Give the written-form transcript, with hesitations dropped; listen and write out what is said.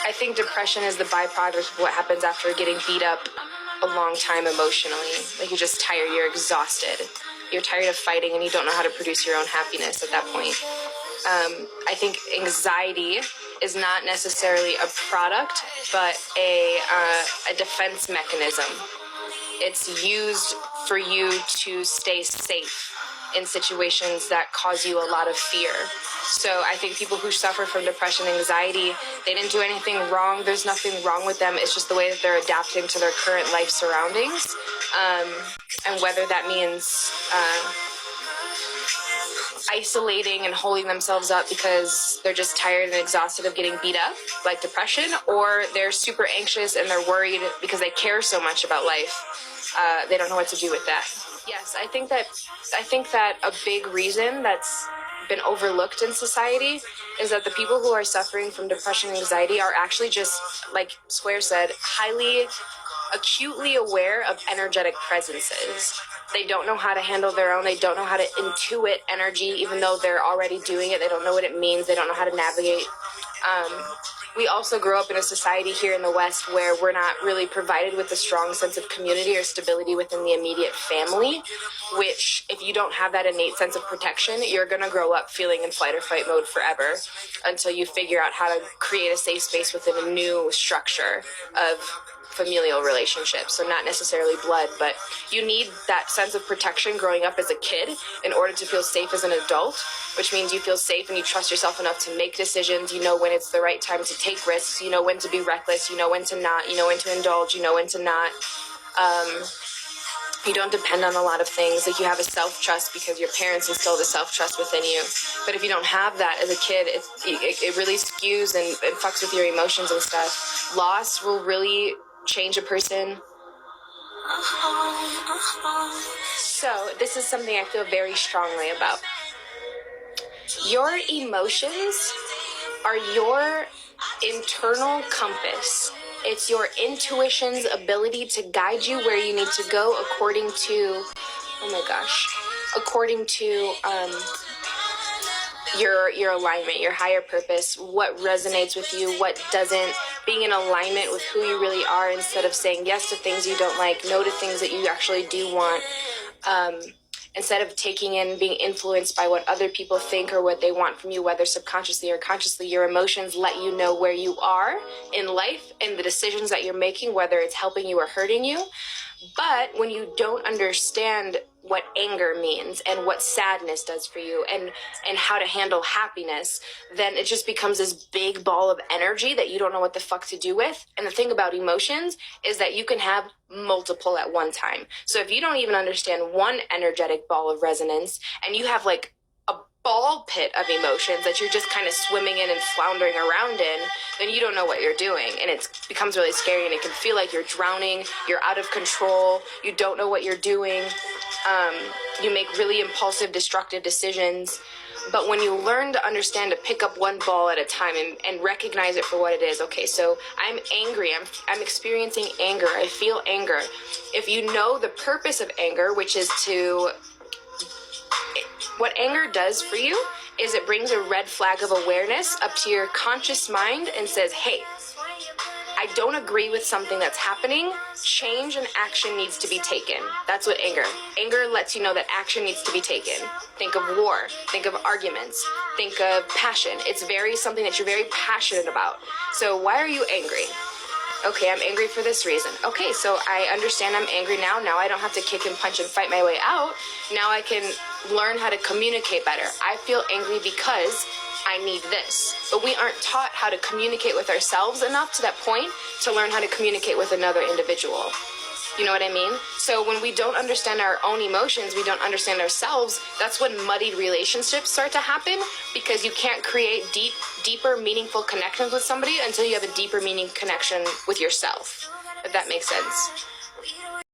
I think depression is the byproduct of what happens after getting beat up a long time emotionally. Like, you're just tired, you're exhausted. You're tired of fighting and you don't know how to produce your own happiness at that point. I think anxiety is not necessarily a product, but a defense mechanism. It's used for you to stay safe in situations that cause you a lot of fear. So I think people who suffer from depression and anxiety, they didn't do anything wrong. There's nothing wrong with them. It's just the way that they're adapting to their current life surroundings. And whether that means isolating and holding themselves up because they're just tired and exhausted of getting beat up, like depression, or they're super anxious and they're worried because they care so much about life. They don't know what to do with that. Yes, I think that a big reason that's been overlooked in society is that the people who are suffering from depression and anxiety are actually just, like Square said, highly acutely aware of energetic presences. They don't know how to handle their own. They don't know how to intuit energy, even though they're already doing it. They don't know what it means. They don't know how to navigate. We also grow up in a society here in the West where we're not really provided with a strong sense of community or stability within the immediate family, which, if you don't have that innate sense of protection, you're going to grow up feeling in flight or fight mode forever until you figure out how to create a safe space within a new structure of familial relationships. So not necessarily blood, but you need that sense of protection growing up as a kid in order to feel safe as an adult, which means you feel safe and you trust yourself enough to make decisions. You know when it's the right time to take risks. You know when to be reckless. You know when to not. You know when to indulge. You know when to not. You don't depend on a lot of things. Like, you have a self-trust because your parents instilled a self-trust within you. But if you don't have that as a kid, it really skews and fucks with your emotions and stuff. Loss will really change a person. So this is something I feel very strongly about. Your emotions are your internal compass. It's your intuition's ability to guide you where you need to go according to, your alignment, your higher purpose, what resonates with you, what doesn't, being in alignment with who you really are instead of saying yes to things you don't like, no to things that you actually do want, instead of taking in, being influenced by what other people think or what they want from you, whether subconsciously or consciously. Your emotions let you know where you are in life and the decisions that you're making, whether it's helping you or hurting you. But when you don't understand what anger means and what sadness does for you and how to handle happiness, then it just becomes this big ball of energy that you don't know what the fuck to do with. And the thing about emotions is that you can have multiple at one time. So if you don't even understand one energetic ball of resonance and you have like a ball pit of emotions that you're just kind of swimming in and floundering around in, then you don't know what you're doing. And it becomes really scary and it can feel like you're drowning, you're out of control, you don't know what you're doing. You make really impulsive, destructive decisions. But when you learn to understand to pick up one ball at a time and recognize it for what it is, okay, so I'm angry, I'm experiencing anger, I feel anger. If you know the purpose of anger, which is what anger does for you is it brings a red flag of awareness up to your conscious mind and says, hey, I don't agree with something that's happening. Change and action needs to be taken. That's what anger lets you know that action needs to be taken. Think of war, think of arguments, think of passion. It's something that you're very passionate about. So why are you angry? Okay, I'm angry for this reason. Okay, so I understand I'm angry now. Now I don't have to kick and punch and fight my way out. Now I can learn how to communicate better. I feel angry because I need this. But we aren't taught how to communicate with ourselves enough to that point to learn how to communicate with another individual. You know what I mean? So when we don't understand our own emotions, we don't understand ourselves, that's when muddied relationships start to happen, because you can't create deeper, meaningful connections with somebody until you have a deeper meaning connection with yourself, if that makes sense.